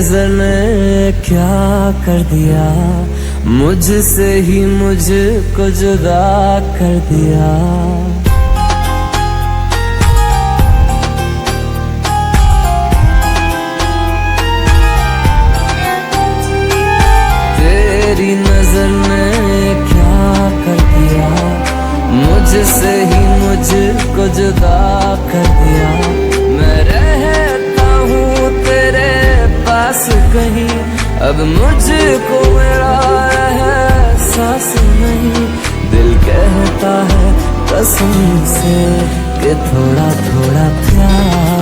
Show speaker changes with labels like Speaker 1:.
Speaker 1: नजर ने क्या कर दिया, मुझसे ही मुझको जुदा कर दिया। तेरी नजर ने क्या कर दिया, मुझसे ही मुझको जुदा कर दिया। मैं रहता हूँ तेरे पास कहीं, अब मुझको मेरा एहसास नहीं। दिल कहता है कसम से कि थोड़ा थोड़ा प्यार